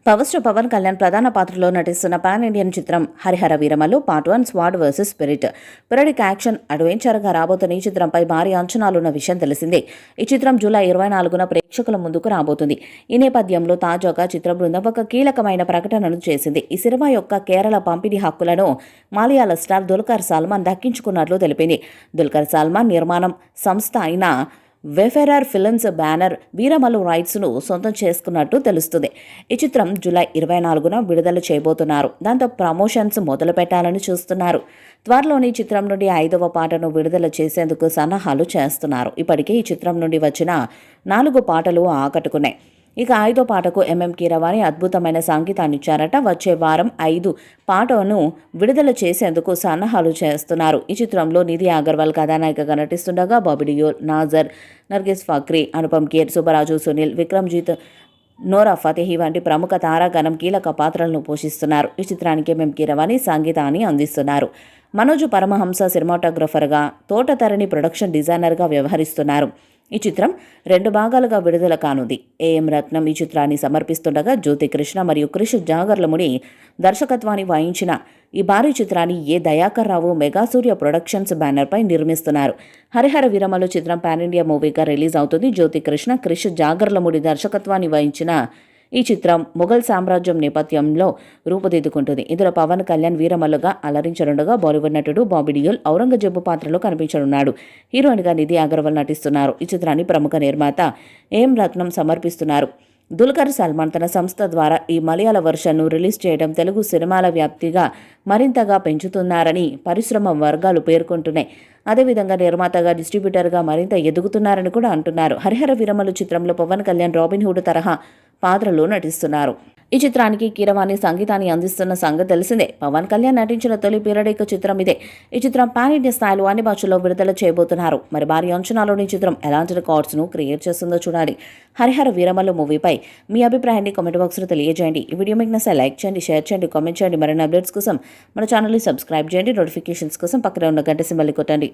Power star Pawan Kalyan ప్రధాన పాత్రలో నటిస్తున్న పాన్ ఇండియన్ చిత్రం Harihara Veeramallu part 1 sword versus spirit periodic action అడ్వెంచర్గా రాబోతున్న ఈ చిత్రంపై భారీ అంచనాలున్న విషయం తెలిసిందే. ఈ చిత్రం జూలై 24న ప్రేక్షకుల ముందుకు రాబోతుంది. ఈ నేపథ్యంలో తాజాగా చిత్ర బృందం ఒక కీలకమైన ప్రకటనను చేసింది. ఈ సినిమా యొక్క కేరళ పంపిణీ హక్కులను మలయాళ స్టార్ దుల్కర్ సల్మాన్ దక్కించుకున్నట్లు తెలిపింది. దుల్కర్ సల్మాన్ నిర్మాణం సంస్థ అయిన వెఫెరర్ ఫిల్మ్స్ బ్యానర్ వీరమల్లు రైట్స్ను సొంతం చేసుకున్నట్టు తెలుస్తుంది. ఈ చిత్రం జూలై 24న విడుదల చేయబోతున్నారు. దాంతో ప్రమోషన్స్ మొదలు పెట్టాలని చూస్తున్నారు. త్వరలోని చిత్రం నుండి 5వ పాటను విడుదల చేసేందుకు సన్నాహాలు చేస్తున్నారు. ఇప్పటికే ఈ చిత్రం నుండి వచ్చిన 4 పాటలు ఆకట్టుకున్నాయి. ఇక 5వ పాటకు కీరవాణి అద్భుతమైన సంగీతాన్ని ఇచ్చారట. వచ్చే వారం 5 పాటను విడుదల చేసేందుకు సన్నాహాలు చేస్తున్నారు. ఈ చిత్రంలో నిధి అగర్వాల్ కథానాయికగా నటిస్తుండగా బాబీ డియోల్, నాజర్, నర్గిస్ ఫక్రీ, అనుపమ్ ఖేర్, సుబ్బరాజు, సునీల్, విక్రమ్జిత్, నోరా ఫతేహి వంటి ప్రముఖ తారాగణం కీలక పాత్రలను పోషిస్తున్నారు. ఈ చిత్రానికి కీరవాణి సంగీతాన్ని అందిస్తున్నారు. మనోజ్ పరమహంస సినిమాటోగ్రఫర్గా, తోటతరణి ప్రొడక్షన్ డిజైనర్గా వ్యవహరిస్తున్నారు. ఈ చిత్రం 2 భాగాలుగా విడుదల కానుంది. రత్నం ఈ చిత్రాన్ని సమర్పిస్తుండగా జ్యోతి కృష్ణ మరియు క్రిష్ జాగర్లముడి దర్శకత్వాన్ని వహించిన ఈ భారీ చిత్రాన్ని దయాకర్ రావు మెగాసూర్య ప్రొడక్షన్స్ బ్యానర్పై నిర్మిస్తున్నారు. హరిహర వీరమల్లు చిత్రం పాన్ ఇండియా మూవీగా రిలీజ్ అవుతుంది. జ్యోతి కృష్ణ, క్రిష్ జాగర్లముడి దర్శకత్వాన్ని వహించిన ఈ చిత్రం మొఘల్ సామ్రాజ్యం నేపథ్యంలో రూపుదిద్దుకుంటుంది. ఇందులో పవన్ కళ్యాణ్ వీరమల్లుగా అలరించనుండగా బాలీవుడ్ నటుడు బాబీ డియోల్ ఔరంగజేబు పాత్రలో కనిపించనున్నాడు. హీరోయిన్గా నిధి అగర్వాల్ నటిస్తున్నారు. ఈ చిత్రాన్ని ప్రముఖ నిర్మాత రత్నం సమర్పిస్తున్నారు. దుల్కర్ సల్మాన్ తన సంస్థ ద్వారా ఈ మలయాళ వర్షన్ను రిలీజ్ చేయడం తెలుగు సినిమాల వ్యాప్తిగా మరింతగా పెంచుతున్నారని పరిశ్రమ వర్గాలు పేర్కొంటున్నాయి. అదేవిధంగా నిర్మాతగా, డిస్ట్రిబ్యూటర్గా మరింత ఎదుగుతున్నారని కూడా అంటున్నారు. హరిహర వీరమల్లు చిత్రంలో పవన్ కళ్యాణ్ రాబిన్ హుడ్ తరహా పాత్రలో నటిస్తున్నారు. ఈ చిత్రానికి కీరవాణి సంగీతాన్ని అందిస్తున్న సంగతి తెలిసిందే. పవన్ కళ్యాణ్ నటించిన తొలి పీరియడిక్ చిత్రం ఇదే. ఈ చిత్రం పాన్ ఇండియా స్థాయిలో అన్ని భాషల్లో విడుదల చేయబోతున్నారు. మరి భారీ అంచనాలోని చిత్రం ఎలాంటి రికార్డ్స్ను క్రియేట్ చేస్తుందో చూడాలి. హరిహర వీరమల్లు మూవీపై మీ అభిప్రాయాన్ని కామెంట్ బాక్స్లో తెలియజేయండి. ఈ వీడియో మీకు నచ్చితే లైక్ చేయండి, షేర్ చేయండి, కామెంట్ చేయండి. మరిన్ని అప్డేట్స్ కోసం మన ఛానల్ని సబ్స్క్రైబ్ చేయండి. నోటిఫికేషన్స్ కోసం పక్కన ఉన్న గంట సింబల్ని కొట్టండి.